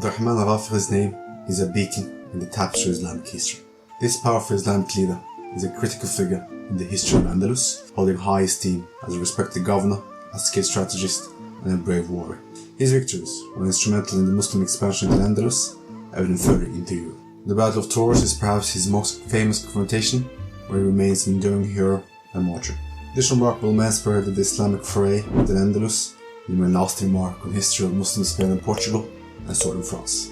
Al-Rahman al-Ghafiqi's name is a beacon in the tapestry of Islamic history. This powerful Islamic leader is a critical figure in the history of Al-Andalus, holding high esteem as a respected governor, a skilled strategist, and a brave warrior. His victories were instrumental in the Muslim expansion into Al-Andalus and even further into Europe. The Battle of Tours is perhaps his most famous confrontation, where he remains an enduring hero and martyr. This remarkable man spearheaded the Islamic foray into Al-Andalus, leaving a lasting mark on the history of Muslim Spain and Portugal and southern France.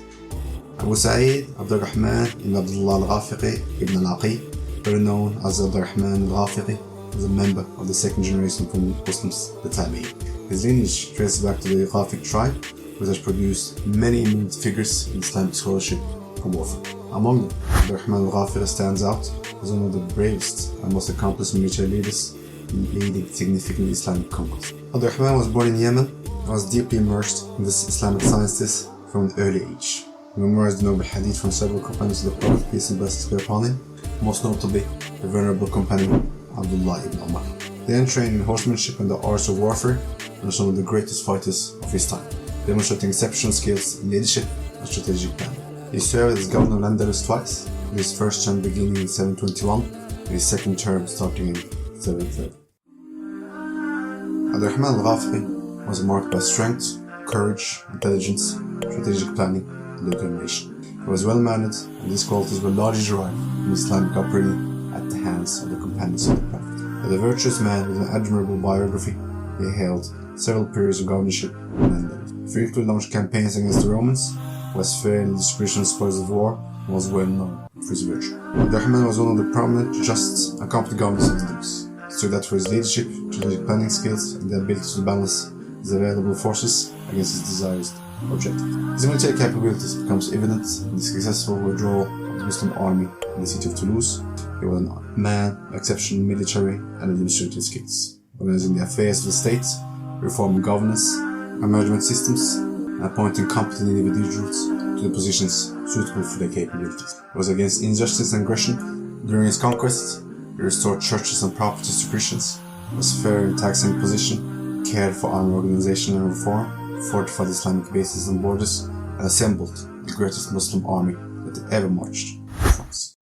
Abu Sa'id al-Rahman ibn Abdullah al-Ghafiqi ibn al-Aqi, better known as al-Rahman al-Ghafiqi, was a member of the second generation from Muslims, the Tabi'in. His lineage traces back to the Ghafiqi tribe, which has produced many eminent figures in Islamic scholarship and warfare. Among them, al-Rahman al-Ghafiqi stands out as one of the bravest and most accomplished military leaders in leading significant Islamic conquests. Al-Rahman was born in Yemen and was deeply immersed in the Islamic sciences from an early age. He memorized the noble hadith from several companions of the Prophet, peace and blessings be upon him, most notably the venerable companion Abdullah ibn Umar. He then trained in horsemanship and the arts of warfare and was one of the greatest fighters of his time, demonstrating exceptional skills in leadership and strategic planning. He served as governor of Al-Andalus twice, with his first term beginning in 721 and his second term starting in 730. Al-Rahman al-Ghafiqi was marked by strength, courage, intelligence, strategic planning, and determination. He was well-mannered, and these qualities were largely derived from Islamic upbringing at the hands of the companions of the Prophet. As a virtuous man with an admirable biography, he held several periods of governorship in Al-Andalus. He frequently launched campaigns against the Romans, was fair in the distribution of spoils of war, and was well known for his virtue. Al-Rahman was one of the prominent, just, and competent governors of Al-Andalus. He stood out for his leadership, strategic planning skills, and the ability to balance his available forces against his desired objective. His military capabilities becomes evident in the successful withdrawal of the Muslim army in the city of Toulouse. He was a man of exceptional military and administrative skills, organizing the affairs of the state, reforming governance and management systems, and appointing competent individuals to the positions suitable for their capabilities. He was against injustice and aggression. During his conquest, he restored churches and properties to Christians, was fair in taxing position, cared for army organization and reform, fortified Islamic bases and borders, and assembled the greatest Muslim army that ever marched to France.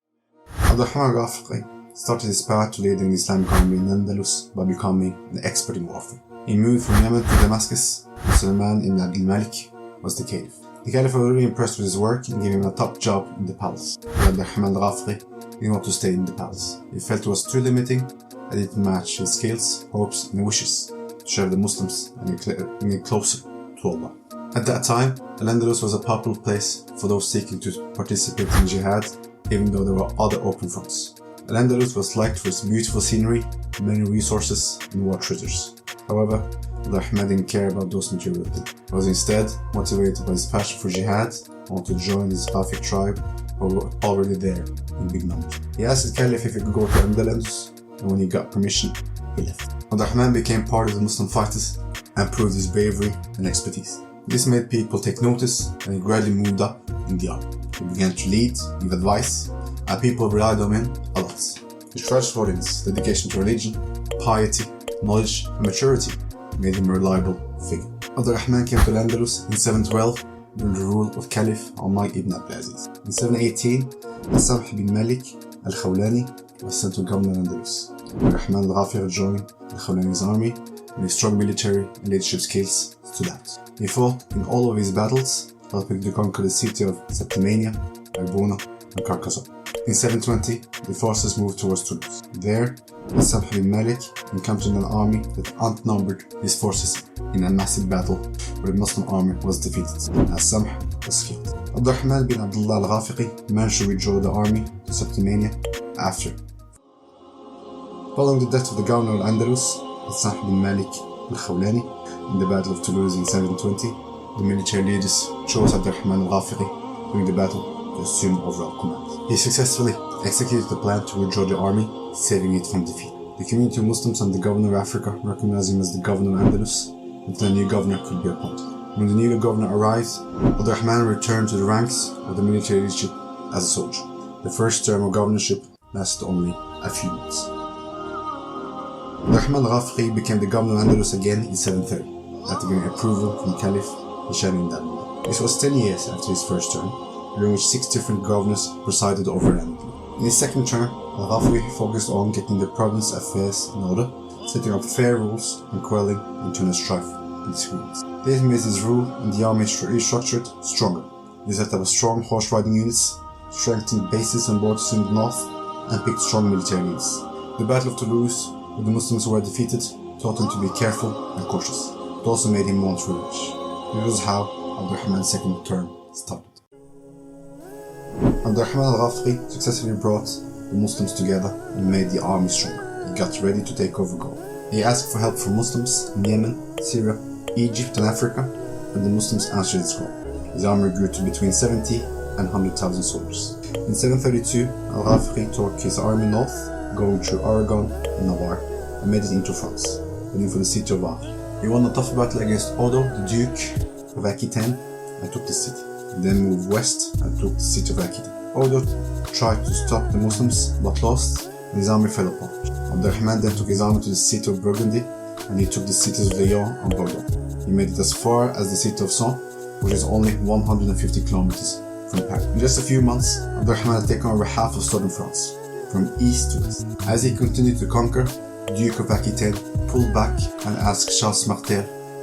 Al-Rahman al-Ghafiqi started his path to leading the Islamic army in Al-Andalus by becoming an expert in warfare. He moved from Yemen to Damascus, and Sulaiman ibn al-Malik was the caliph. The caliph was really impressed with his work and gave him a top job in the palace. Al-Rahman al-Ghafiqi didn't want to stay in the palace. He felt it was too limiting and it didn't match his skills, hopes, and wishes to serve the Muslims and get closer to Allah. At that time, Al-Andalus was a popular place for those seeking to participate in jihad, even though there were other open fronts. Al-Andalus was liked for its beautiful scenery, many resources, and war treasures. However, Al-Rahman didn't care about those material things. He was instead motivated by his passion for jihad and wanted to join his Ghafiqi tribe, who were already there in big numbers. He asked his caliph if he could go to Al-Andalus, and when he got permission, he left. Al-Rahman became part of the Muslim fighters and proved his bravery and expertise. This made people take notice, and he gradually moved up in the army. He began to lead, give advice, and people relied on him a lot. His trust audience, dedication to religion, piety, knowledge, and maturity made him a reliable figure. Al-Rahman came to Al-Andalus in 712 during the rule of Caliph Umar ibn Abdulaziz. In 718, Samh bin Malik al-Khawlani was sent to govern Al-Andalus. Al-Rahman al-Ghafiqi joined al-Khawlani's army, and his strong military and leadership skills stood out. He fought in all of his battles, helping to conquer the city of Septimania, Arbona, and Carcassonne. In 720, the forces moved towards Toulouse. There, Samh bin Malik encountered an army that outnumbered his forces in a massive battle where the Muslim army was defeated, as Samh was killed. Al-Rahman bin Abdullah al-Ghafiqi managed to withdraw the army to Septimania after. Following the death of the governor of Al-Andalus, Samh bin Malik al-Khawlani, in the Battle of Toulouse in 720, the military leaders chose Al-Rahman al-Ghafiqi during the battle to assume overall command. He successfully executed the plan to withdraw the army, saving it from defeat. The community of Muslims and the governor of Africa recognized him as the governor of Andalus until a new governor could be appointed. When the new governor arrived, Al-Rahman returned to the ranks of the military leadership as a soldier. The first term of governorship lasted only a few months. Al-Rahman al-Ghafiqi became the governor of Andalus again in 730, after getting approval from Caliph Hisham ibn Abdullah. This was 10 years after his first term, during which 6 different governors presided over Al-Andalus. In his second term, al-Ghafiqi focused on getting the province affairs in order, setting up fair rules and quelling internal strife and disagreements. This made his rule and the army restructured stronger. He set up strong horse riding units, strengthened bases and borders in the north, and picked strong military leaders. The Battle of Toulouse, where the Muslims were defeated, taught him to be careful and cautious. It also made him want revenge. This was how Abdurrahman's second term started. Abdurrahman al-Ghafiqi successfully brought the Muslims together and made the army stronger. He got ready to take over Gaul. He asked for help from Muslims in Yemen, Syria, Egypt and Africa, and the Muslims answered his call. His army grew to between 70 and 100,000 soldiers. In 732, al-Ghafiqi took his army north, going through Aragon and Navarre, and made it into France, heading for the city of Var. He won a tough battle against Odo, the Duke of Aquitaine, and took the city. He then moved west and took the city of Aquitaine. Odo tried to stop the Muslims, but lost, and his army fell apart. Abdurrahman then took his army to the city of Burgundy, and he took the cities of Lyon and Bordeaux. He made it as far as the city of Sens, which is only 150 kilometers from Paris. In just a few months, Abdurrahman had taken over half of southern France, from east to west. As he continued to conquer, the Duke of Aquitaine pulled back and asked Charles Martyr,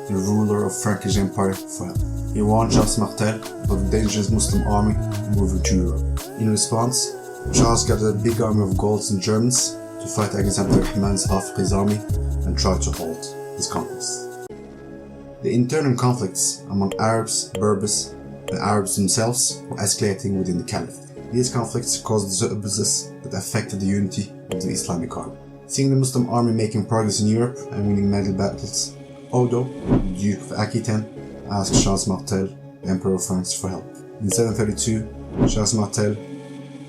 the ruler of Frankish Empire, for help. He warned Charles Martyr about the dangerous Muslim army moving to Europe. In response, Charles gathered a big army of Gauls and Germans to fight against Abdurrahman's Ghafiqi's army and try to halt his conquest. The internal conflicts among Arabs, Berbers, and Arabs themselves were escalating within the Caliphate. These conflicts caused disturbances that affected the unity of the Islamic army. Seeing the Muslim army making progress in Europe and winning many battles, Odo, the Duke of Aquitaine, asked Charles Martel, the Emperor of France, for help. In 732, Charles Martel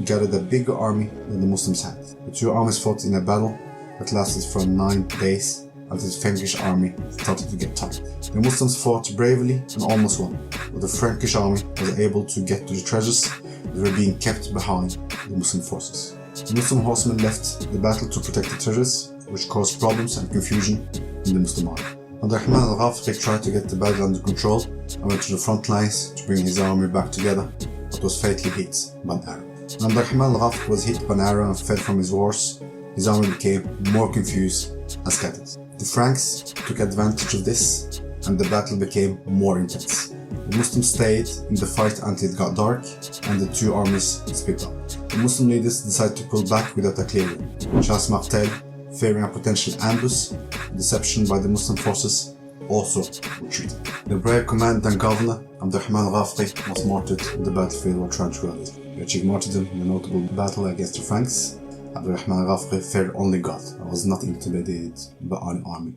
gathered a bigger army than the Muslims had. The two armies fought in a battle that lasted for 9 days until the Frankish army started to get tired. The Muslims fought bravely and almost won, but the Frankish army was able to get to the treasures that were being kept behind the Muslim forces. The Muslim horsemen left the battle to protect the treasures, which caused problems and confusion in the Muslim army. Abdurrahman al-Ghafiqi tried to get the battle under control and went to the front lines to bring his army back together, but was fatally hit by an arrow. When Abdurrahman al-Ghafiqi was hit by an arrow and fell from his horse, his army became more confused and scattered. The Franks took advantage of this, and the battle became more intense. The Muslims stayed in the fight until it got dark, and the two armies split up. The Muslim leaders decided to pull back without a clear win. Charles Martel, fearing a potential ambush and deception by the Muslim forces, also retreated. The brave commander and governor, Abdurrahman al-Ghafiqi, was martyred on the battlefield of Tranquility. He achieved martyrdom in a notable battle against the Franks. Abdurrahman al-Ghafiqi feared only God and was not intimidated by an army.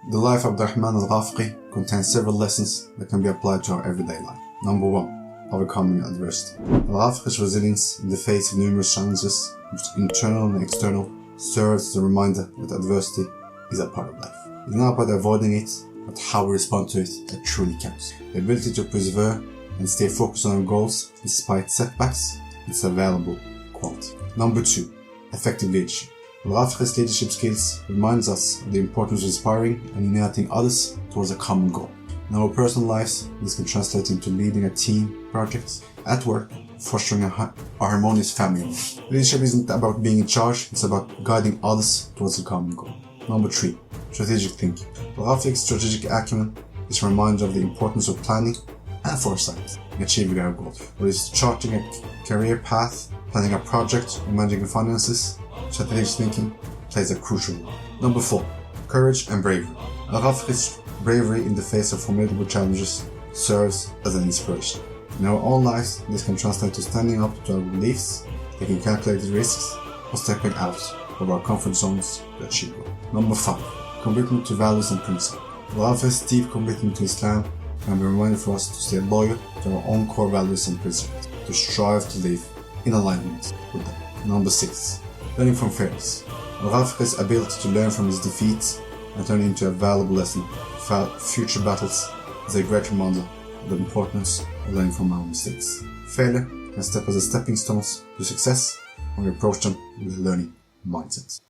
The life of Abdurrahman al-Ghafiqi contains several lessons that can be applied to our everyday life. Number 1. Overcoming adversity. Al-Ghafiqi's resilience in the face of numerous challenges, both internal and external, serves as a reminder that adversity is a part of life. It's not about avoiding it, but how we respond to it that truly counts. The ability to persevere and stay focused on our goals despite setbacks is a valuable quality. Number 2. Effective leadership. Al-Ghafiqi's leadership skills reminds us of the importance of inspiring and uniting others towards a common goal. In our personal lives, this can translate into leading a team project, at work, fostering a harmonious family. Leadership isn't about being in charge, it's about guiding others towards a common goal. Number 3. Strategic thinking. Al-Ghafiqi's strategic acumen is a reminder of the importance of planning and foresight in achieving our goals. Whether it's charting a career path, planning a project, or managing finances, strategic thinking plays a crucial role. Number 4. Courage and bravery. Al-Ghafiqi's bravery in the face of formidable challenges serves as an inspiration. In our own lives, this can translate to standing up to our beliefs, taking calculated risks, or stepping out of our comfort zones to achieve goals. Number 5. Commitment to values and principles. Al-Ghafiqi's deep commitment to Islam can be a reminder for us to stay loyal to our own core values and principles, to strive to live in alignment with them. Number 6. Learning from failures. Al-Ghafiqi's ability to learn from his defeats and turn into a valuable lesson for future battles is a great reminder of the importance of learning from our mistakes. Failure can step as a stepping stones to success when we approach them with a learning mindset.